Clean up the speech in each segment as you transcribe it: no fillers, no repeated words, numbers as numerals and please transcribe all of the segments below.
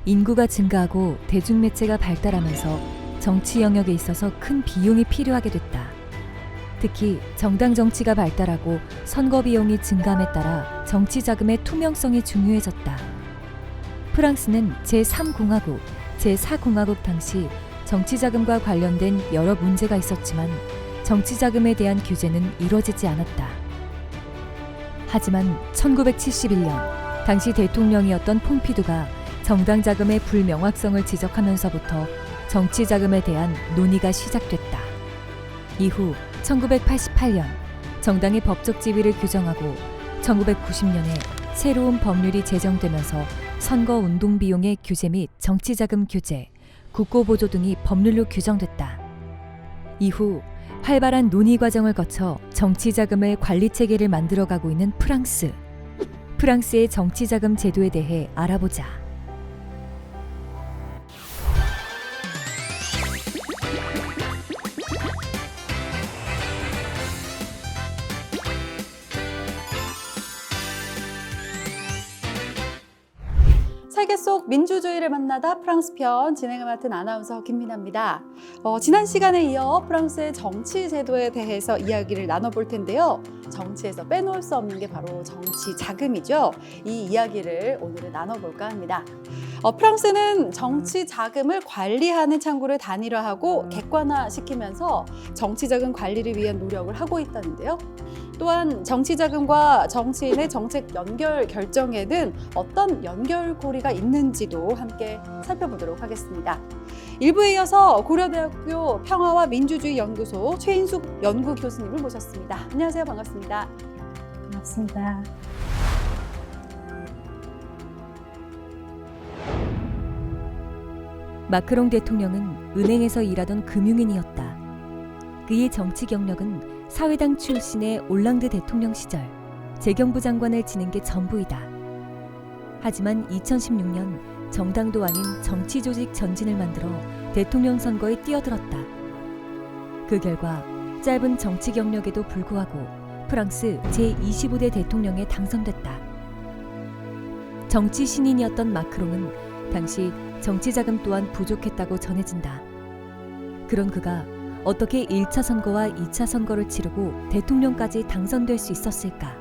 인구가 증가하고 대중매체가 발달하면서 정치 영역에 있어서 큰 비용이 필요하게 됐다. 특히 정당 정치가 발달하고 선거 비용이 증감에 따라 정치 자금의 투명성이 중요해졌다. 프랑스는 제3공화국, 제4공화국 당시 정치 자금과 관련된 여러 문제가 있었지만 정치 자금에 대한 규제는 이루어지지 않았다. 하지만 1971년 당시 대통령이었던 폼피두가 정당 자금의 불명확성을 지적하면서부터 정치 자금에 대한 논의가 시작됐다. 이후 1988년 정당의 법적 지위를 규정하고 1990년에 새로운 법률이 제정되면서 선거 운동 비용의 규제 및 정치 자금 규제, 국고보조 등이 법률로 규정됐다. 이후 활발한 논의 과정을 거쳐 정치 자금의 관리 체계를 만들어가고 있는 프랑스. 프랑스의 정치 자금 제도에 대해 알아보자. 세계 속 민주주의를 만나다 프랑스 편 진행을 맡은 아나운서 김민아입니다. 지난 시간에 이어 프랑스의 정치 제도에 대해서 이야기를 나눠볼 텐데요. 정치에서 빼놓을 수 없는 게 바로 정치 자금이죠. 이 이야기를 오늘은 나눠볼까 합니다. 프랑스는 정치 자금을 관리하는 창구를 단일화하고 객관화시키면서 정치 자금 관리를 위한 노력을 하고 있다는데요. 또한 정치 자금과 정치인의 정책 연결 결정에는 어떤 연결고리가 있는지도 함께 살펴보도록 하겠습니다. 1부에 이어서 고려대학교 평화와 민주주의 연구소 최인숙 연구 교수님을 모셨습니다. 안녕하세요. 반갑습니다. 반갑습니다. 마크롱 대통령은 은행에서 일하던 금융인이었다. 그의 정치 경력은 사회당 출신의 올랑드 대통령 시절 재경부 장관을 지낸 게 전부이다. 하지만 2016년 정당도 아닌 정치 조직 전진을 만들어 대통령 선거에 뛰어들었다. 그 결과 짧은 정치 경력에도 불구하고 프랑스 제25대 대통령에 당선됐다. 정치 신인이었던 마크롱은 당시 정치 자금 또한 부족했다고 전해진다. 그런 그가 어떻게 1차 선거와 2차 선거를 치르고 대통령까지 당선될 수 있었을까?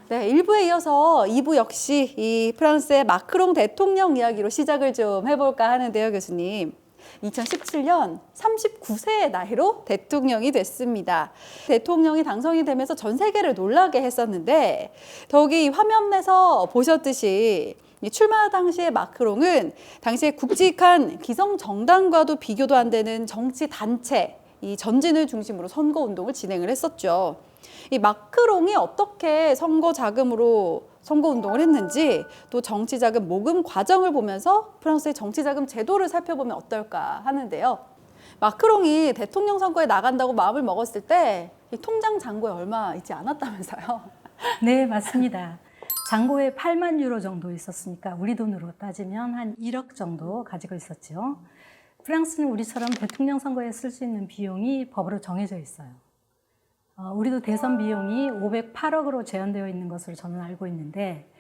네, 1부에 이어서 2부 역시 이 프랑스의 마크롱 대통령 이야기로 시작을 좀 해볼까 하는데요, 교수님. 2017년 39세의 나이로 대통령이 됐습니다. 대통령이 당선이 되면서 전 세계를 놀라게 했었는데 더욱이 이 화면에서 보셨듯이 출마 당시의 마크롱은 당시에 굵직한 기성정당과도 비교도 안 되는 정치 단체, 이 전진을 중심으로 선거 운동을 진행을 했었죠. 이 마크롱이 어떻게 선거 자금으로 선거 운동을 했는지 또 정치 자금 모금 과정을 보면서 프랑스의 정치 자금 제도를 살펴보면 어떨까 하는데요. 마크롱이 대통령 선거에 나간다고 마음을 먹었을 때 이 통장 잔고에 얼마 있지 않았다면서요? 네, 맞습니다. 잔고에 8만 유로 정도 있었으니까 우리 돈으로 따지면 한 1억 정도 가지고 있었죠. 프랑스는 우리처럼 대통령 선거에 쓸 수 있는 비용이 법으로 정해져 있어요. 우리도 대선 비용이 508억으로 제한되어 있는 것으로 저는 알고 있는데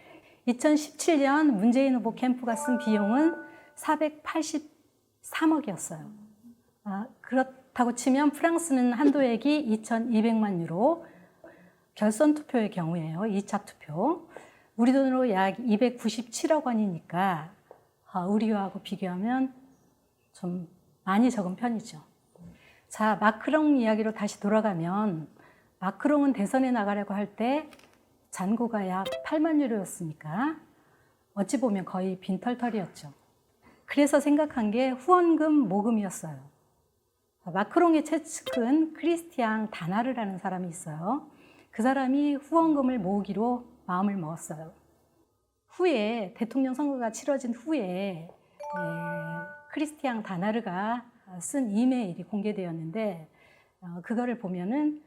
2017년 문재인 후보 캠프가 쓴 비용은 483억이었어요. 그렇다고 치면 프랑스는 한도액이 2,200만 유로, 결선 투표의 경우에요. 2차 투표. 우리 돈으로 약 297억 원이니까 우리하고 비교하면 좀 많이 적은 편이죠. 자, 마크롱 이야기로 다시 돌아가면 마크롱은 대선에 나가려고 할 때 잔고가 약 8만 유로였으니까 어찌 보면 거의 빈털털이었죠. 그래서 생각한 게 후원금 모금이었어요. 마크롱의 최측은 크리스티앙 다나르라는 사람이 있어요. 그 사람이 후원금을 모으기로 마음을 먹었어요. 후에 대통령 선거가 치러진 후에 크리스티앙 다나르가 쓴 이메일이 공개되었는데 그거를 보면은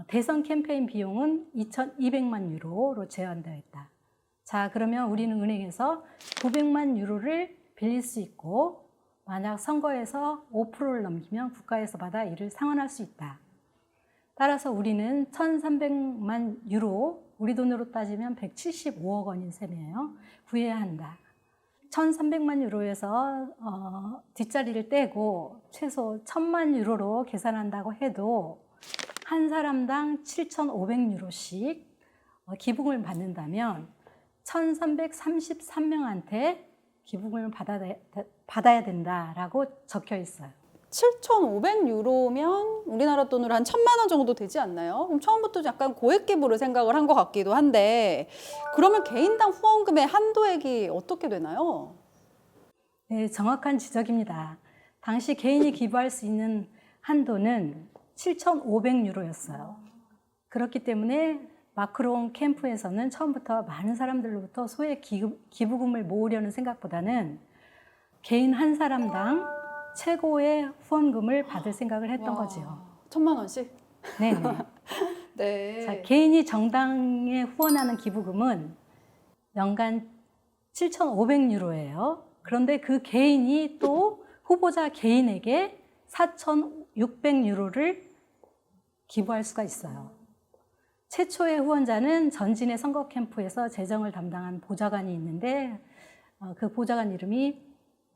대선 캠페인 비용은 2,200만 유로로 제한되어 있다. 자, 그러면 우리는 은행에서 900만 유로를 빌릴 수 있고 만약 선거에서 5%를 넘기면 국가에서 받아 이를 상환할 수 있다. 따라서 우리는 1,300만 유로 우리 돈으로 따지면 175억 원인 셈이에요. 구해야 한다. 1,300만 유로에서 뒷자리를 떼고 최소 1,000만 유로로 계산한다고 해도 한 사람당 7,500유로씩 기부금을 받는다면 1,333명한테 기부금을 받아야 된다라고 적혀 있어요. 7,500유로면 우리나라 돈으로 한 1,000만 원 정도 되지 않나요? 그럼 처음부터 약간 고액 기부를 생각을 한 것 같기도 한데 그러면 개인당 후원금의 한도액이 어떻게 되나요? 네, 정확한 지적입니다. 당시 개인이 기부할 수 있는 한도는 7,500유로였어요. 그렇기 때문에 마크롱 캠프에서는 처음부터 많은 사람들로부터 소액 기부금을 모으려는 생각보다는 개인 한 사람당 최고의 후원금을 받을 생각을 했던 거지요. 1,000만 원씩? 네네. 네. 자, 개인이 정당에 후원하는 기부금은 연간 7,500유로예요. 그런데 그 개인이 또 후보자 개인에게 4,600유로를 기부할 수가 있어요. 최초의 후원자는 전진의 선거 캠프에서 재정을 담당한 보좌관이 있는데 그 보좌관 이름이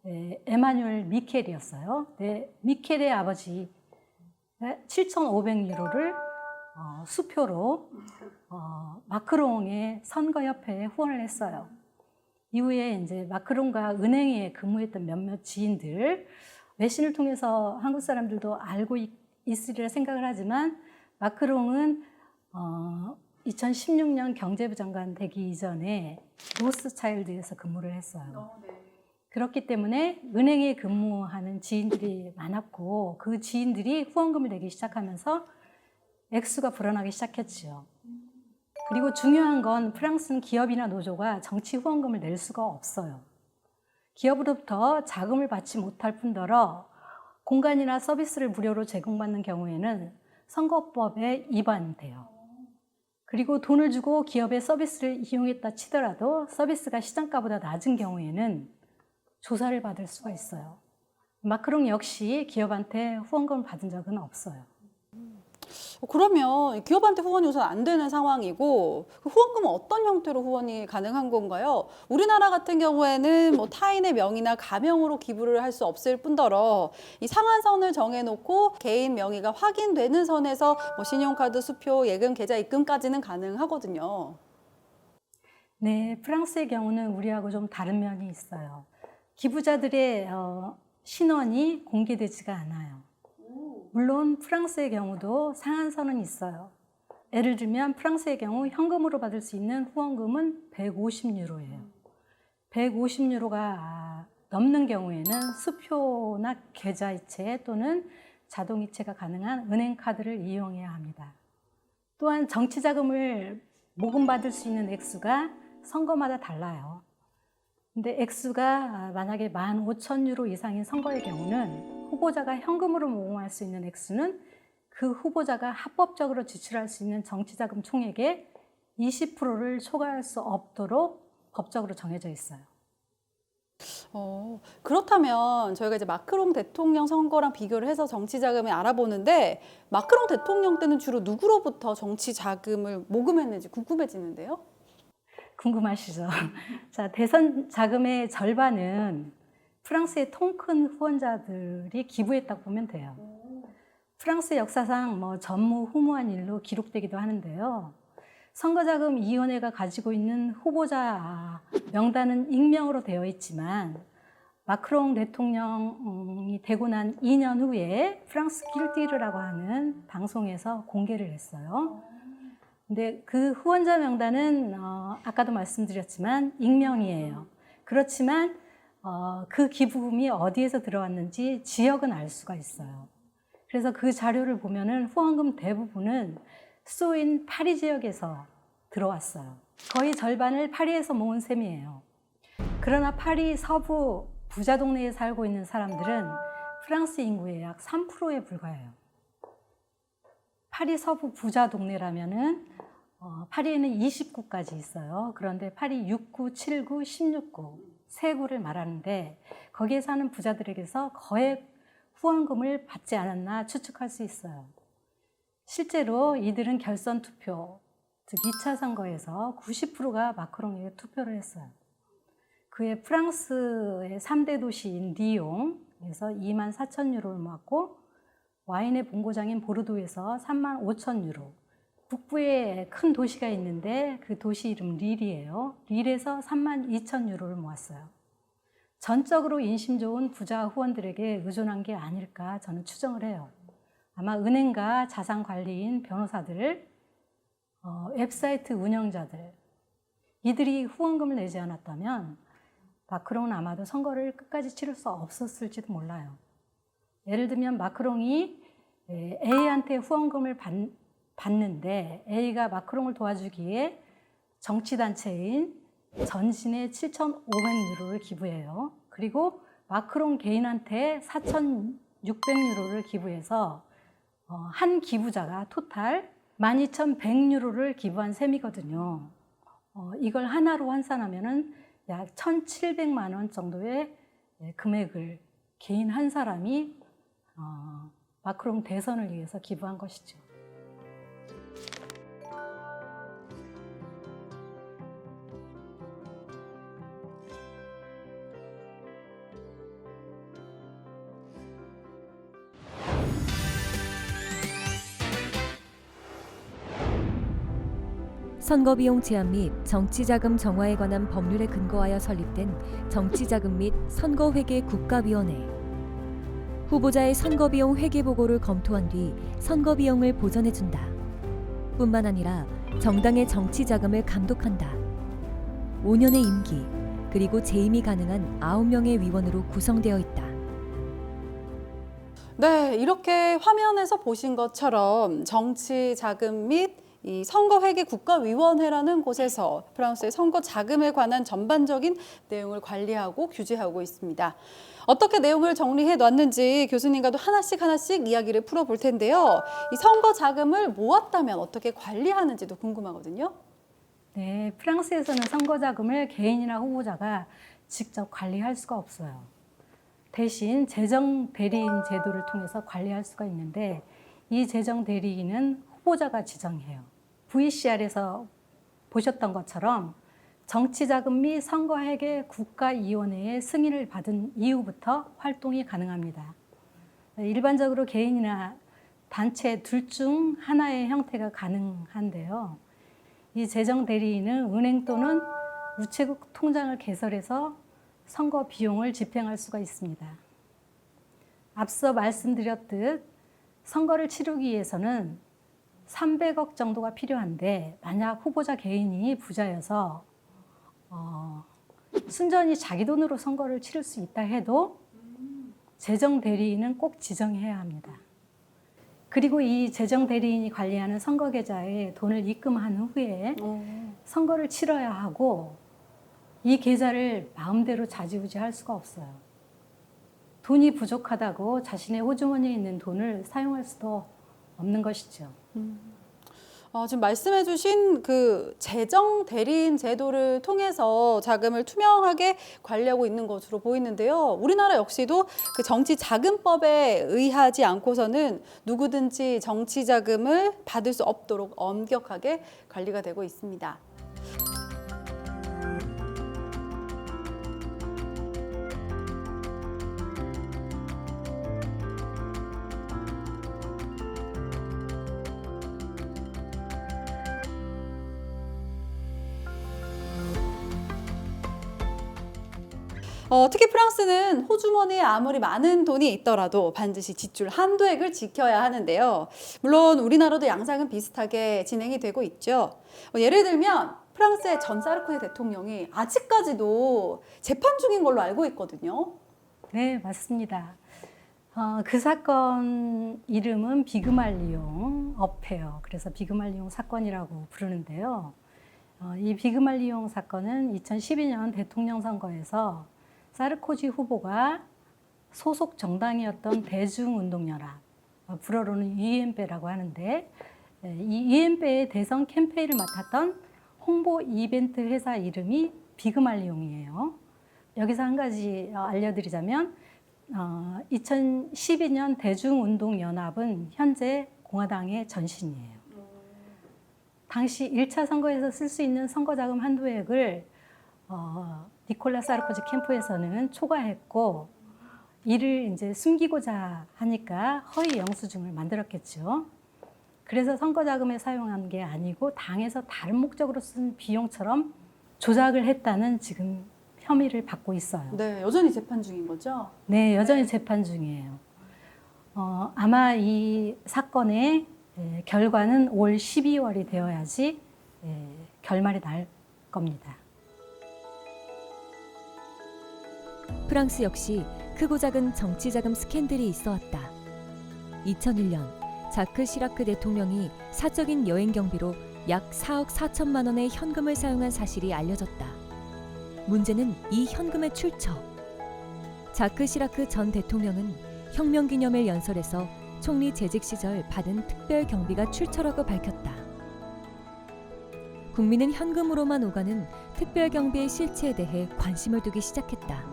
에마뉴엘 미켈이었어요. 미켈의 아버지 7,500유로를 수표로 마크롱의 선거협회에 후원을 했어요. 이후에 이제 마크롱과 은행에 근무했던 몇몇 지인들, 외신을 통해서 한국 사람들도 알고 있으리라 생각을 하지만 마크롱은 2016년 경제부 장관 되기 이전에 로스차일드에서 근무를 했어요. 그렇기 때문에 은행에 근무하는 지인들이 많았고 그 지인들이 후원금을 내기 시작하면서 액수가 불어나기 시작했지요. 그리고 중요한 건 프랑스는 기업이나 노조가 정치 후원금을 낼 수가 없어요. 기업으로부터 자금을 받지 못할 뿐더러 공간이나 서비스를 무료로 제공받는 경우에는 선거법에 위반돼요. 그리고 돈을 주고 기업의 서비스를 이용했다 치더라도 서비스가 시장가보다 낮은 경우에는 조사를 받을 수가 있어요. 마크롱 역시 기업한테 후원금을 받은 적은 없어요. 그러면 기업한테 후원이 우선 안 되는 상황이고 그 후원금은 어떤 형태로 후원이 가능한 건가요? 우리나라 같은 경우에는 뭐 타인의 명의나 가명으로 기부를 할 수 없을 뿐더러 이 상한선을 정해놓고 개인 명의가 확인되는 선에서 뭐 신용카드, 수표, 예금, 계좌 입금까지는 가능하거든요. 네, 프랑스의 경우는 우리하고 좀 다른 면이 있어요. 기부자들의 신원이 공개되지가 않아요. 물론 프랑스의 경우도 상한선은 있어요. 예를 들면 프랑스의 경우 현금으로 받을 수 있는 후원금은 150유로예요. 150유로가 넘는 경우에는 수표나 계좌이체 또는 자동이체가 가능한 은행카드를 이용해야 합니다. 또한 정치자금을 모금받을 수 있는 액수가 선거마다 달라요. 근데 액수가 만약에 15,000유로 이상인 선거의 경우는 후보자가 현금으로 모금할 수 있는 액수는 그 후보자가 합법적으로 지출할 수 있는 정치자금 총액의 20%를 초과할 수 없도록 법적으로 정해져 있어요. 그렇다면 저희가 이제 마크롱 대통령 선거랑 비교를 해서 정치 자금을 알아보는데 마크롱 대통령 때는 주로 누구로부터 정치 자금을 모금했는지 궁금해지는데요. 궁금하시죠? 자, 대선 자금의 절반은 프랑스의 통 큰 후원자들이 기부했다고 보면 돼요. 프랑스 역사상 뭐 전무후무한 일로 기록되기도 하는데요. 선거자금위원회가 가지고 있는 후보자 명단은 익명으로 되어 있지만 마크롱 대통령이 되고 난 2년 후에 프랑스 길디르라고 하는 방송에서 공개를 했어요. 근데 그 후원자 명단은 아까도 말씀드렸지만 익명이에요. 그렇지만 그 기부금이 어디에서 들어왔는지 지역은 알 수가 있어요. 그래서 그 자료를 보면은 후원금 대부분은 수도인 파리 지역에서 들어왔어요. 거의 절반을 파리에서 모은 셈이에요. 그러나 파리 서부 부자 동네에 살고 있는 사람들은 프랑스 인구의 약 3%에 불과해요. 파리 서부 부자 동네라면은 파리에는 20구까지 있어요. 그런데 파리 6구, 7구, 16구 세 구를 말하는데 거기에 사는 부자들에게서 거액 후원금을 받지 않았나 추측할 수 있어요. 실제로 이들은 결선 투표 즉 2차 선거에서 90%가 마크롱에게 투표를 했어요. 그의 프랑스의 3대 도시인 리옹에서 2만 4천 유로를 모았고 와인의 본고장인 보르도에서 3만 5천 유로, 북부에 큰 도시가 있는데 그 도시 이름 릴이에요. 릴에서 3만 2천 유로를 모았어요. 전적으로 인심 좋은 부자 후원들에게 의존한 게 아닐까 저는 추정을 해요. 아마 은행가, 자산관리인, 변호사들, 웹사이트 운영자들, 이들이 후원금을 내지 않았다면 마크롱은 아마도 선거를 끝까지 치를 수 없었을지도 몰라요. 예를 들면 마크롱이 A한테 후원금을 받는데 A가 마크롱을 도와주기에 정치단체인 전신에 7,500유로를 기부해요. 그리고 마크롱 개인한테 4,600유로를 기부해서 한 기부자가 토탈 12,100유로를 기부한 셈이거든요. 이걸 하나로 환산하면은 약 1,700만 원 정도의 금액을 개인 한 사람이 마크롱 대선을 위해서 기부한 것이죠. 선거비용 제한 및 정치자금 정화에 관한 법률에 근거하여 설립된 정치자금 및 선거회계 국가위원회. 후보자의 선거비용 회계보고를 검토한 뒤 선거비용을 보전해준다. 뿐만 아니라 정당의 정치자금을 감독한다. 5년의 임기, 그리고 재임이 가능한 9명의 위원으로 구성되어 있다. 네, 이렇게 화면에서 보신 것처럼 정치 자금 및 이 선거회계 국가위원회라는 곳에서 프랑스의 선거 자금에 관한 전반적인 내용을 관리하고 규제하고 있습니다. 어떻게 내용을 정리해 놨는지 교수님과도 하나씩 이야기를 풀어볼 텐데요. 이 선거 자금을 모았다면 어떻게 관리하는지도 궁금하거든요. 네, 프랑스에서는 선거 자금을 개인이나 후보자가 직접 관리할 수가 없어요. 대신 재정 대리인 제도를 통해서 관리할 수가 있는데 이 재정 대리인은 후보자가 지정해요. VCR에서 보셨던 것처럼 정치자금 및 선거회계 국가위원회의 승인을 받은 이후부터 활동이 가능합니다. 일반적으로 개인이나 단체 둘 중 하나의 형태가 가능한데요. 이 재정 대리인은 은행 또는 우체국 통장을 개설해서 선거 비용을 집행할 수가 있습니다. 앞서 말씀드렸듯 선거를 치르기 위해서는 300억 정도가 필요한데 만약 후보자 개인이 부자여서 순전히 자기 돈으로 선거를 치를 수 있다 해도 재정 대리인은 꼭 지정해야 합니다. 그리고 이 재정 대리인이 관리하는 선거 계좌에 돈을 입금한 후에 선거를 치러야 하고 이 계좌를 마음대로 좌지우지할 수가 없어요. 돈이 부족하다고 자신의 호주머니에 있는 돈을 사용할 수도 없는 것이죠. 지금 말씀해주신 그 재정 대리인 제도를 통해서 자금을 투명하게 관리하고 있는 것으로 보이는데요. 우리나라 역시도 그 정치자금법에 의하지 않고서는 누구든지 정치자금을 받을 수 없도록 엄격하게 관리가 되고 있습니다. 특히 프랑스는 호주머니에 아무리 많은 돈이 있더라도 반드시 지출 한도액을 지켜야 하는데요. 물론 우리나라도 양상은 비슷하게 진행이 되고 있죠. 예를 들면 프랑스의 전 사르코지 대통령이 아직까지도 재판 중인 걸로 알고 있거든요. 네, 맞습니다. 그 사건 이름은 비그말리옹 어페어, 그래서 비그말리옹 사건이라고 부르는데요. 이 비그말리옹 사건은 2012년 대통령 선거에서 사르코지 후보가 소속 정당이었던 대중운동연합, 불어로는 UMP라고 하는데 이 UMP의 대선 캠페인을 맡았던 홍보 이벤트 회사 이름이 비그말리옹이에요. 여기서 한 가지 알려드리자면 2012년 대중운동연합은 현재 공화당의 전신이에요. 당시 1차 선거에서 쓸 수 있는 선거자금 한도액을 니콜라 사르코지 캠프에서는 초과했고 이를 이제 숨기고자 하니까 허위 영수증을 만들었겠죠. 그래서 선거자금에 사용한 게 아니고 당에서 다른 목적으로 쓴 비용처럼 조작을 했다는 지금 혐의를 받고 있어요. 네, 여전히 재판 중인 거죠? 네, 여전히 재판 중이에요. 아마 이 사건의 결과는 올 12월이 되어야지 결말이 날 겁니다. 프랑스 역시 크고 작은 정치 자금 스캔들이 있어 왔다. 2001년 자크 시라크 대통령이 사적인 여행 경비로 약 4억 4천만 원의 현금을 사용한 사실이 알려졌다. 문제는 이 현금의 출처. 자크 시라크 전 대통령은 혁명기념일 연설에서 총리 재직 시절 받은 특별 경비가 출처라고 밝혔다. 국민은 현금으로만 오가는 특별 경비의 실체에 대해 관심을 두기 시작했다.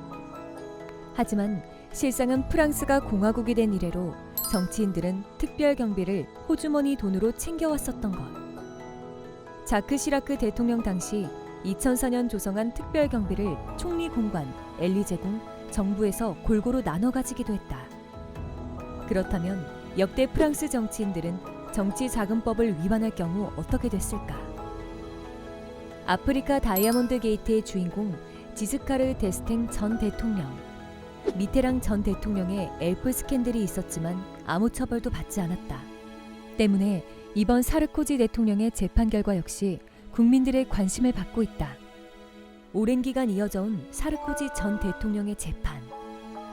하지만 실상은 프랑스가 공화국이 된 이래로 정치인들은 특별 경비를 호주머니 돈으로 챙겨왔었던 것. 자크 시라크 대통령 당시 2004년 조성한 특별 경비를 총리 공관, 엘리제궁, 정부에서 골고루 나눠 가지기도 했다. 그렇다면 역대 프랑스 정치인들은 정치자금법을 위반할 경우 어떻게 됐을까? 아프리카 다이아몬드 게이트의 주인공 지스카르 데스탱 전 대통령, 미테랑 전 대통령의 엘프 스캔들이 있었지만 아무 처벌도 받지 않았다. 때문에 이번 사르코지 대통령의 재판 결과 역시 국민들의 관심을 받고 있다. 오랜 기간 이어져온 사르코지 전 대통령의 재판.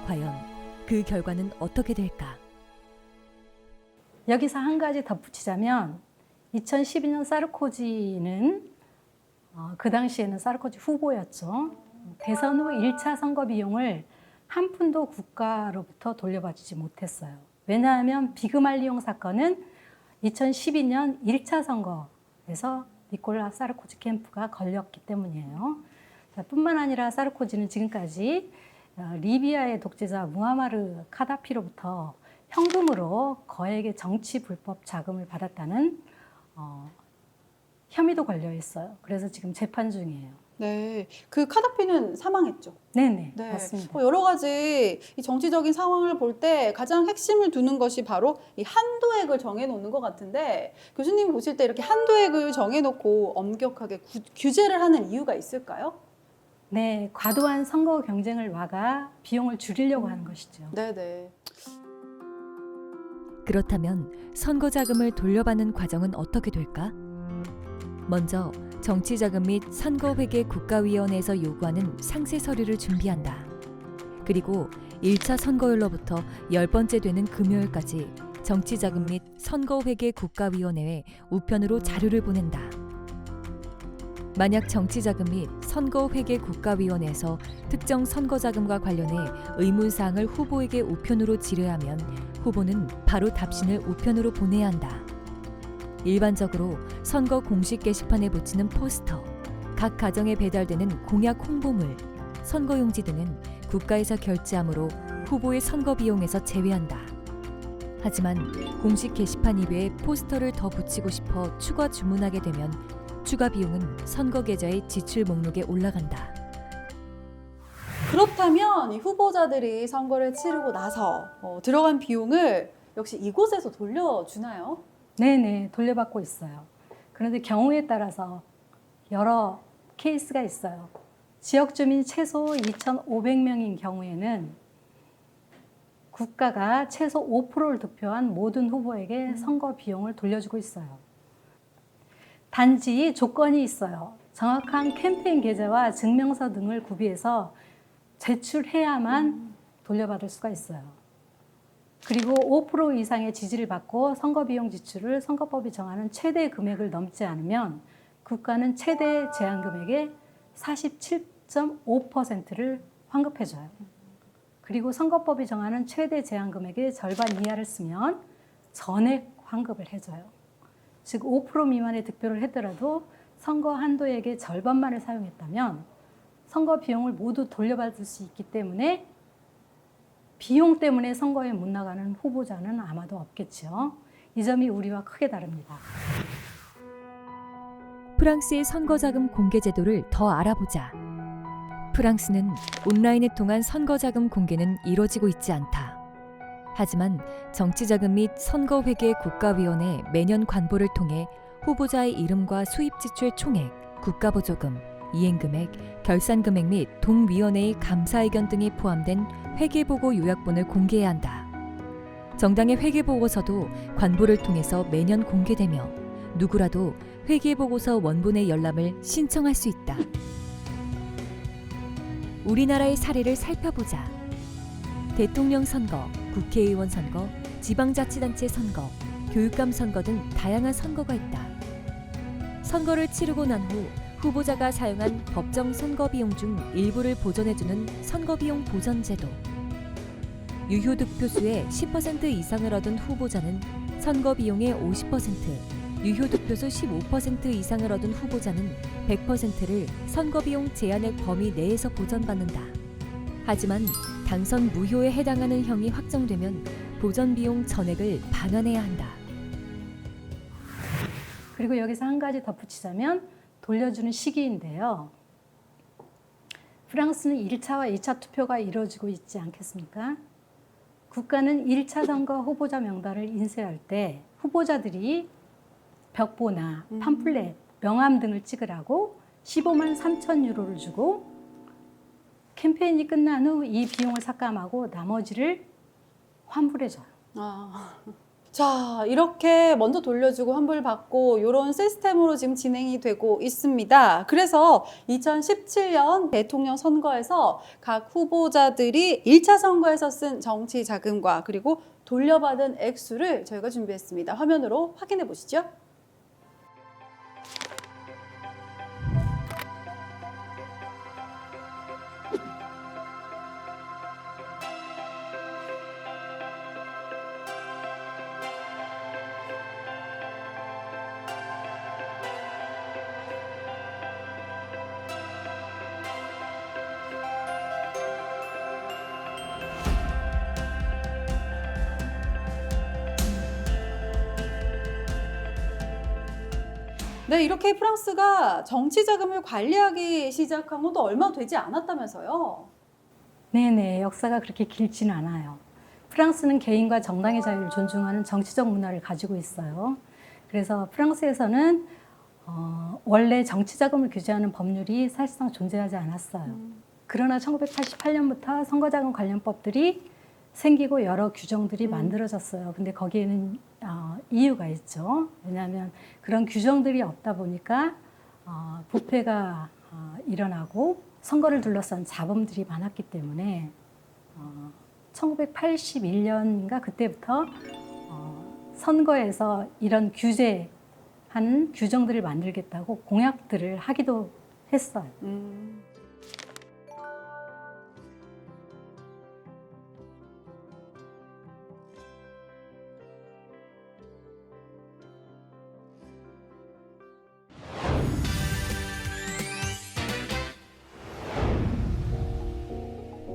과연 그 결과는 어떻게 될까? 여기서 한 가지 덧붙이자면 2012년 사르코지는 그 당시에는 사르코지 후보였죠. 대선 후 1차 선거 비용을 한 푼도 국가로부터 돌려받지 못했어요. 왜냐하면 비그말리옹 사건은 2012년 1차 선거에서 니콜라 사르코지 캠프가 걸렸기 때문이에요. 뿐만 아니라 사르코지는 지금까지 리비아의 독재자 무아마르 카다피로부터 현금으로 거액의 정치 불법 자금을 받았다는 혐의도 걸려 있어요. 그래서 지금 재판 중이에요. 네, 그 카다피는 사망했죠. 네네, 네, 맞습니다. 여러 가지 이 정치적인 상황을 볼 때 가장 핵심을 두는 것이 바로 이 한도액을 정해놓는 것 같은데 교수님 보실 때 이렇게 한도액을 정해놓고 엄격하게 규제를 하는 이유가 있을까요? 네, 과도한 선거 경쟁을 막아 비용을 줄이려고 하는 것이죠. 네네. 그렇다면 선거 자금을 돌려받는 과정은 어떻게 될까? 먼저 정치자금 및 선거회계 국가위원회에서 요구하는 상세 서류를 준비한다. 그리고 1차 선거일로부터 10번째 되는 금요일까지 정치자금 및 선거회계 국가위원회에 우편으로 자료를 보낸다. 만약 정치자금 및 선거회계 국가위원회에서 특정 선거자금과 관련해 의문사항을 후보에게 우편으로 지뢰하면 후보는 바로 답신을 우편으로 보내야 한다. 일반적으로 선거 공식 게시판에 붙이는 포스터, 각 가정에 배달되는 공약 홍보물, 선거용지 등은 국가에서 결제하므로 후보의 선거 비용에서 제외한다. 하지만 공식 게시판 이외에 포스터를 더 붙이고 싶어 추가 주문하게 되면 추가 비용은 선거 계좌의 지출 목록에 올라간다. 그렇다면 이 후보자들이 선거를 치르고 나서 들어간 비용을 역시 이곳에서 돌려주나요? 네네, 돌려받고 있어요. 그런데 경우에 따라서 여러 케이스가 있어요. 지역 주민 최소 2,500명인 경우에는 국가가 최소 5%를 득표한 모든 후보에게 선거 비용을 돌려주고 있어요. 단지 조건이 있어요. 정확한 캠페인 계좌와 증명서 등을 구비해서 제출해야만 돌려받을 수가 있어요. 그리고 5% 이상의 지지를 받고 선거 비용 지출을 선거법이 정하는 최대 금액을 넘지 않으면 국가는 최대 제한 금액의 47.5%를 환급해줘요. 그리고 선거법이 정하는 최대 제한 금액의 절반 이하를 쓰면 전액 환급을 해줘요. 즉 5% 미만의 득표를 했더라도 선거 한도액의 절반만을 사용했다면 선거 비용을 모두 돌려받을 수 있기 때문에 비용 때문에 선거에 못 나가는 후보자는 아마도 없겠죠. 이 점이 우리와 크게 다릅니다. 프랑스의 선거자금 공개 제도를 더 알아보자. 프랑스는 온라인을 통한 선거자금 공개는 이뤄지고 있지 않다. 하지만 정치자금 및 선거회계 국가위원회 매년 관보를 통해 후보자의 이름과 수입 지출 총액, 국가보조금, 이행금액, 결산금액 및 동위원회의 감사 의견 등이 포함된 회계보고 요약본을 공개해야 한다. 정당의 회계보고서도 관보를 통해서 매년 공개되며 누구라도 회계보고서 원본의 열람을 신청할 수 있다. 우리나라의 사례를 살펴보자. 대통령 선거, 국회의원 선거, 지방자치단체 선거, 교육감 선거 등 다양한 선거가 있다. 선거를 치르고 난 후 후보자가 사용한 법정 선거비용 중 일부를 보전해주는 선거비용 보전제도, 유효득표수의 10% 이상을 얻은 후보자는 선거비용의 50%, 유효득표수 15% 이상을 얻은 후보자는 100%를 선거비용 제한액 범위 내에서 보전받는다. 하지만 당선 무효에 해당하는 형이 확정되면 보전비용 전액을 반환해야 한다. 그리고 여기서 한 가지 덧붙이자면 돌려주는 시기인데요. 프랑스는 1차와 2차 투표가 이루어지고 있지 않겠습니까? 국가는 1차 선거 후보자 명단을 인쇄할 때 후보자들이 벽보나 팜플렛, 명함 등을 찍으라고 15만 3천 유로를 주고 캠페인이 끝난 후 이 비용을 삭감하고 나머지를 환불해줘요. 자, 이렇게 먼저 돌려주고 환불받고 이런 시스템으로 지금 진행이 되고 있습니다. 그래서 2017년 대통령 선거에서 각 후보자들이 1차 선거에서 쓴 정치 자금과 그리고 돌려받은 액수를 저희가 준비했습니다. 화면으로 확인해 보시죠. 네, 이렇게 프랑스가 정치 자금을 관리하기 시작한 것도 얼마 되지 않았다면서요? 네네, 역사가 그렇게 길지는 않아요. 프랑스는 개인과 정당의 자유를 존중하는 정치적 문화를 가지고 있어요. 그래서 프랑스에서는 원래 정치 자금을 규제하는 법률이 사실상 존재하지 않았어요. 그러나 1988년부터 선거자금 관련법들이 생기고 여러 규정들이 만들어졌어요. 근데 거기에는 이유가 있죠. 왜냐하면 그런 규정들이 없다 보니까 부패가 일어나고 선거를 둘러싼 잡음들이 많았기 때문에 1981년인가 그때부터 선거에서 이런 규제한 규정들을 만들겠다고 공약들을 하기도 했어요.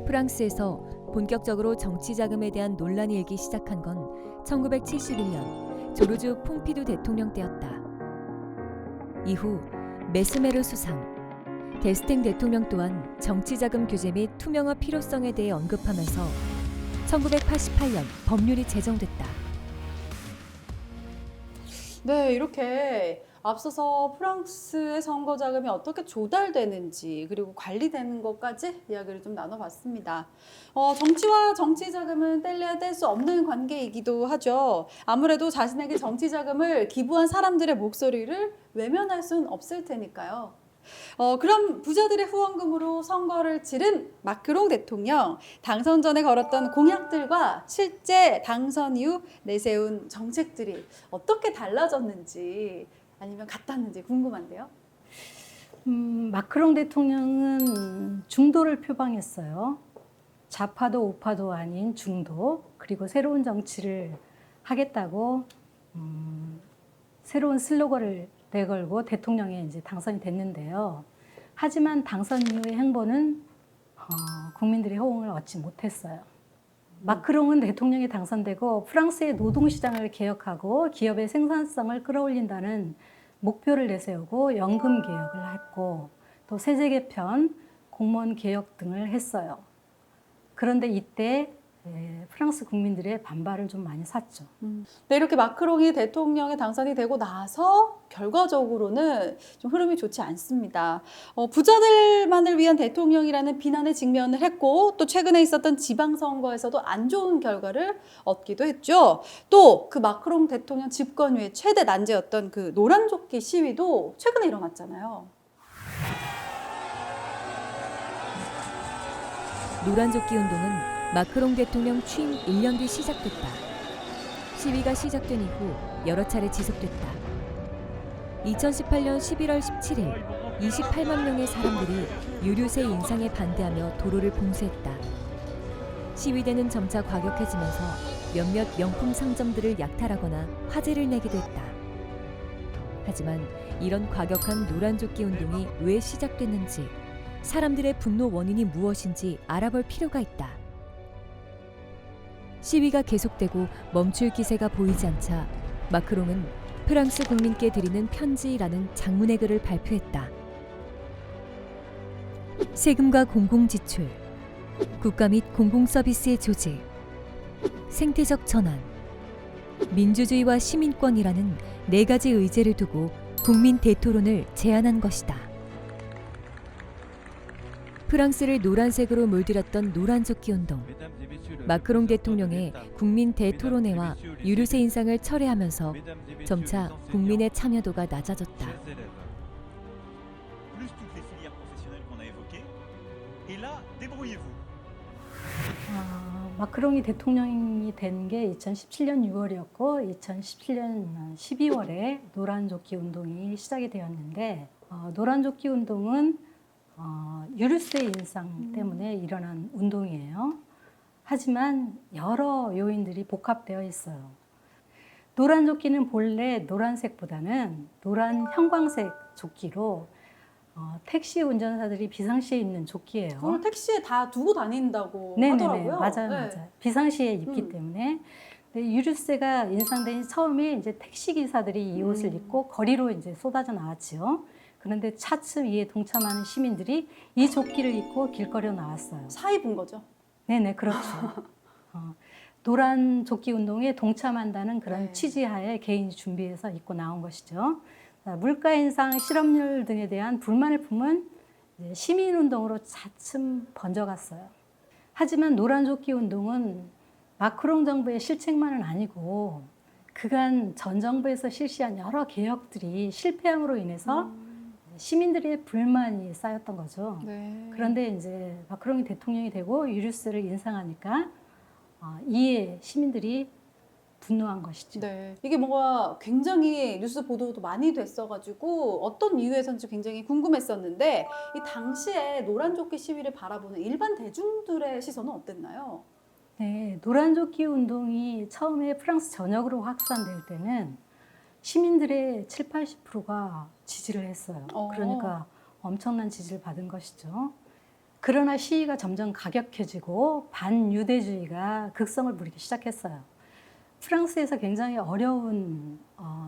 프랑스에서 본격적으로 정치 자금에 대한 논란이 일기 시작한 건 1971년 조르주 퐁피두 대통령 때였다. 이후 메스메르 수상, 데스탱 대통령 또한 정치 자금 규제 및 투명화 필요성에 대해 언급하면서 1988년 법률이 제정됐다. 네, 이렇게 앞서서 프랑스의 선거 자금이 어떻게 조달되는지 그리고 관리되는 것까지 이야기를 좀 나눠봤습니다. 정치와 정치 자금은 뗄래야 뗄 수 없는 관계이기도 하죠. 아무래도 자신에게 정치 자금을 기부한 사람들의 목소리를 외면할 수는 없을 테니까요. 그럼 부자들의 후원금으로 선거를 치른 마크롱 대통령, 당선 전에 걸었던 공약들과 실제 당선 이후 내세운 정책들이 어떻게 달라졌는지 아니면 같았는지 궁금한데요. 마크롱 대통령은 중도를 표방했어요. 좌파도 우파도 아닌 중도, 그리고 새로운 정치를 하겠다고 새로운 슬로건을 내걸고 대통령에 이제 당선이 됐는데요. 하지만 당선 이후의 행보는 국민들의 호응을 얻지 못했어요. 마크롱은 대통령이 당선되고 프랑스의 노동시장을 개혁하고 기업의 생산성을 끌어올린다는 목표를 내세우고 연금 개혁을 했고 또 세제 개편, 공무원 개혁 등을 했어요. 그런데 이때 프랑스 국민들의 반발을 좀 많이 샀죠. 네, 이렇게 마크롱이 대통령에 당선이 되고 나서 결과적으로는 좀 흐름이 좋지 않습니다. 부자들만을 위한 대통령이라는 비난에 직면을 했고 또 최근에 있었던 지방선거에서도 안 좋은 결과를 얻기도 했죠. 또 그 마크롱 대통령 집권 후에 최대 난제였던 그 노란조끼 시위도 최근에 일어났잖아요. 노란조끼 운동은 마크롱 대통령 취임 1년 뒤 시작됐다. 시위가 시작된 이후 여러 차례 지속됐다. 2018년 11월 17일 28만 명의 사람들이 유류세 인상에 반대하며 도로를 봉쇄했다. 시위대는 점차 과격해지면서 몇몇 명품 상점들을 약탈하거나 화재를 내기도 했다. 하지만 이런 과격한 노란조끼 운동이 왜 시작됐는지, 사람들의 분노 원인이 무엇인지 알아볼 필요가 있다. 시위가 계속되고 멈출 기세가 보이지 않자 마크롱은 프랑스 국민께 드리는 편지라는 장문의 글을 발표했다. 세금과 공공지출, 국가 및 공공서비스의 조직, 생태적 전환, 민주주의와 시민권이라는 4가지 의제를 두고 국민 대토론을 제안한 것이다. 프랑스를 노란색으로 물들였던 노란조끼 운동. 마크롱 대통령의 국민 대토론회와 유류세 인상을 철회하면서 점차 국민의 참여도가 낮아졌다. 마크롱이 대통령이 된 게 2017년 6월이었고 2017년 12월에 노란조끼 운동이 시작이 되었는데 노란조끼 운동은 유류세 인상 때문에 일어난 운동이에요. 하지만 여러 요인들이 복합되어 있어요. 노란조끼는 본래 노란색보다는 노란 형광색 조끼로 택시 운전사들이 비상시에 입는 조끼예요. 그걸 택시에 다 두고 다닌다고 네네네, 하더라고요. 맞아요, 네. 맞아요. 비상시에 입기 때문에. 근데 유류세가 인상된 처음에 이제 택시 기사들이 이 옷을 입고 거리로 이제 쏟아져 나왔지요. 그런데 차츰 이에 동참하는 시민들이 이 조끼를 입고 길거리로 나왔어요. 사 입은 거죠. 네네, 그렇죠. 노란 조끼 운동에 동참한다는 그런 네. 취지하에 개인이 준비해서 입고 나온 것이죠. 물가 인상, 실업률 등에 대한 불만을 품은 시민운동으로 차츰 번져갔어요. 하지만 노란조끼 운동은 마크롱 정부의 실책만은 아니고 그간 전 정부에서 실시한 여러 개혁들이 실패함으로 인해서 시민들의 불만이 쌓였던 거죠. 네. 그런데 이제 마크롱이 대통령이 되고 유류세를 인상하니까 이에 시민들이 분노한 것이죠. 네. 이게 뭔가 굉장히 뉴스 보도도 많이 됐어가지고 어떤 이유에선지 굉장히 궁금했었는데 이 당시에 노란조끼 시위를 바라보는 일반 대중들의 시선은 어땠나요? 네, 노란조끼 운동이 처음에 프랑스 전역으로 확산될 때는 시민들의 7, 80%가 지지를 했어요. 그러니까 엄청난 지지를 받은 것이죠. 그러나 시위가 점점 가격해지고 반유대주의가 극성을 부리기 시작했어요. 프랑스에서 굉장히 어려운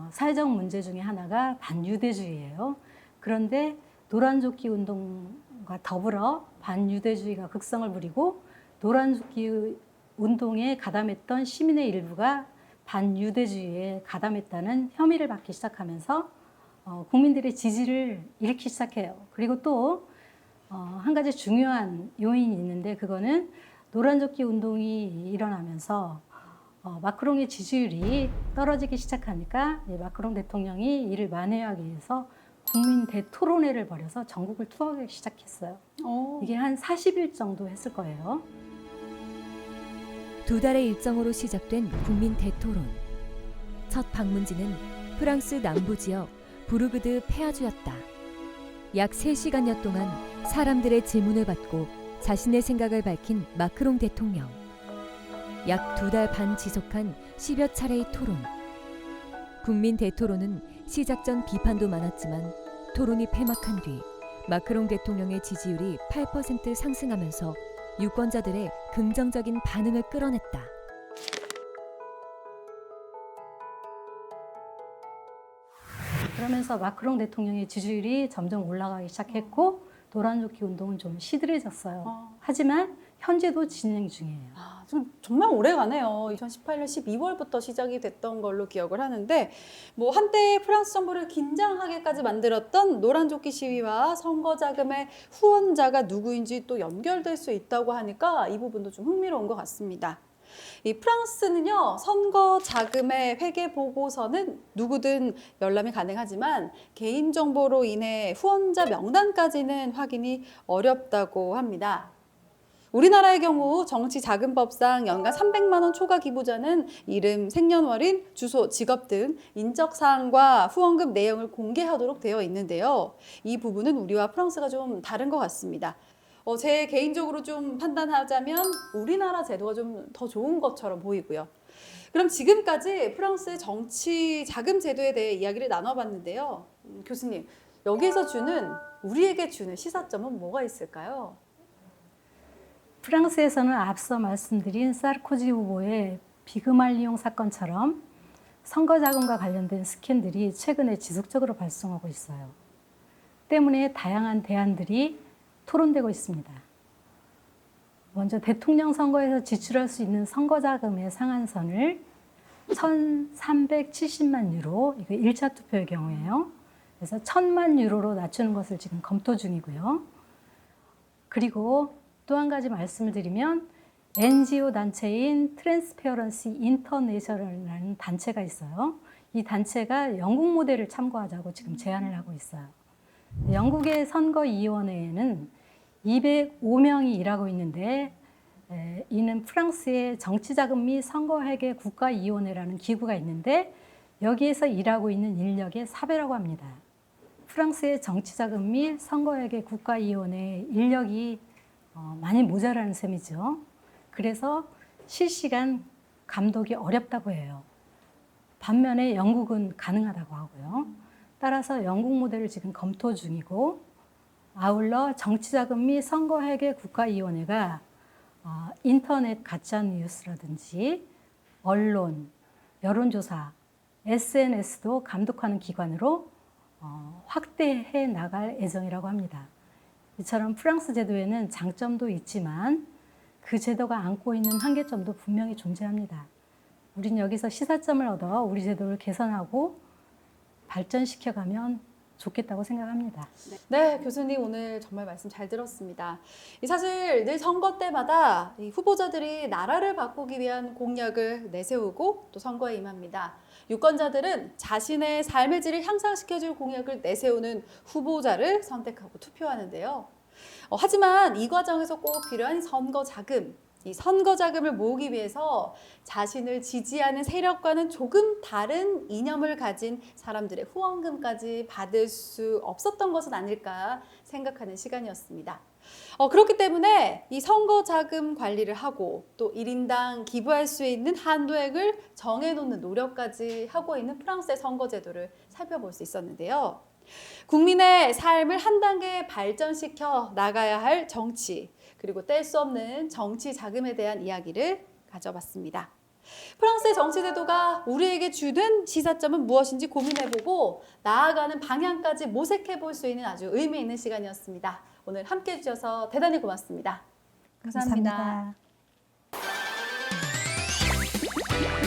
사회적 문제 중에 하나가 반유대주의예요. 그런데 노란조끼 운동과 더불어 반유대주의가 극성을 부리고 노란조끼 운동에 가담했던 시민의 일부가 반유대주의에 가담했다는 혐의를 받기 시작하면서 국민들의 지지를 잃기 시작해요. 그리고 또 한 가지 중요한 요인이 있는데 그거는 노란조끼 운동이 일어나면서 마크롱의 지지율이 떨어지기 시작하니까 마크롱 대통령이 이를 만회하기 위해서 국민 대토론회를 벌여서 전국을 투어하기 시작했어요. 이게 한 40일 정도 했을 거예요. 2달의 일정으로 시작된 국민 대토론. 첫 방문지는 프랑스 남부 지역 부르그드 페아주였다. 약 3시간여 동안 사람들의 질문을 받고 자신의 생각을 밝힌 마크롱 대통령. 약 2달 반 지속한 10여 차례의 토론. 국민 대토론은 시작 전 비판도 많았지만 토론이 폐막한 뒤 마크롱 대통령의 지지율이 8% 상승하면서 유권자들의 긍정적인 반응을 끌어냈다. 그러면서 마크롱 대통령의 지지율이 점점 올라가기 시작했고 노란조끼 운동은 좀 시들해졌어요. 하지만 현재도 진행 중이에요. 좀 정말 오래 가네요. 2018년 12월부터 시작이 됐던 걸로 기억을 하는데 뭐 한때 프랑스 정부를 긴장하게까지 만들었던 노란조끼 시위와 선거 자금의 후원자가 누구인지 또 연결될 수 있다고 하니까 이 부분도 좀 흥미로운 것 같습니다. 이 프랑스는요, 선거 자금의 회계 보고서는 누구든 열람이 가능하지만 개인정보로 인해 후원자 명단까지는 확인이 어렵다고 합니다. 우리나라의 경우 정치자금법상 연간 300만 원 초과 기부자는 이름, 생년월일, 주소, 직업 등 인적사항과 후원금 내용을 공개하도록 되어 있는데요. 이 부분은 우리와 프랑스가 좀 다른 것 같습니다. 제 개인적으로 좀 판단하자면 우리나라 제도가 좀 더 좋은 것처럼 보이고요. 그럼 지금까지 프랑스의 정치 자금 제도에 대해 이야기를 나눠봤는데요. 교수님, 여기에서 우리에게 주는 시사점은 뭐가 있을까요? 프랑스에서는 앞서 말씀드린 사르코지 후보의 비그말리옹 사건처럼 선거 자금과 관련된 스캔들이 최근에 지속적으로 발생하고 있어요. 때문에 다양한 대안들이 토론되고 있습니다. 먼저 대통령 선거에서 지출할 수 있는 선거 자금의 상한선을 1,370만 유로, 이거 1차 투표의 경우에요. 그래서 1,000만 유로로 낮추는 것을 지금 검토 중이고요. 그리고 또 한 가지 말씀을 드리면 NGO 단체인 트랜스페어런시 인터내셔널이라는 단체가 있어요. 이 단체가 영국 모델을 참고하자고 지금 제안을 하고 있어요. 영국의 선거위원회에는 205명이 일하고 있는데 이는 프랑스의 정치자금 및 선거회계 국가위원회라는 기구가 있는데 여기에서 일하고 있는 인력의 4배라고 합니다. 프랑스의 정치자금 및 선거회계 국가위원회 인력이 많이 모자라는 셈이죠. 그래서 실시간 감독이 어렵다고 해요. 반면에 영국은 가능하다고 하고요. 따라서 영국 모델을 지금 검토 중이고 아울러 정치자금 및 선거회계 국가위원회가 인터넷 가짜뉴스라든지 언론, 여론조사, SNS도 감독하는 기관으로 확대해 나갈 예정이라고 합니다. 이처럼 프랑스 제도에는 장점도 있지만 그 제도가 안고 있는 한계점도 분명히 존재합니다. 우린 여기서 시사점을 얻어 우리 제도를 개선하고 발전시켜가면 좋겠다고 생각합니다. 네, 교수님 오늘 정말 말씀 잘 들었습니다. 사실 늘 선거 때마다 이 후보자들이 나라를 바꾸기 위한 공약을 내세우고 또 선거에 임합니다. 유권자들은 자신의 삶의 질을 향상시켜줄 공약을 내세우는 후보자를 선택하고 투표하는데요. 하지만 이 과정에서 꼭 필요한 선거 자금, 이 선거 자금을 모으기 위해서 자신을 지지하는 세력과는 조금 다른 이념을 가진 사람들의 후원금까지 받을 수 없었던 것은 아닐까 생각하는 시간이었습니다. 그렇기 때문에 이 선거 자금 관리를 하고 또 1인당 기부할 수 있는 한도액을 정해놓는 노력까지 하고 있는 프랑스의 선거 제도를 살펴볼 수 있었는데요. 국민의 삶을 한 단계 발전시켜 나가야 할 정치, 그리고 뗄 수 없는 정치 자금에 대한 이야기를 가져봤습니다. 프랑스의 정치 제도가 우리에게 주는 시사점은 무엇인지 고민해보고 나아가는 방향까지 모색해볼 수 있는 아주 의미 있는 시간이었습니다. 오늘 함께해 주셔서 대단히 고맙습니다. 감사합니다. 감사합니다.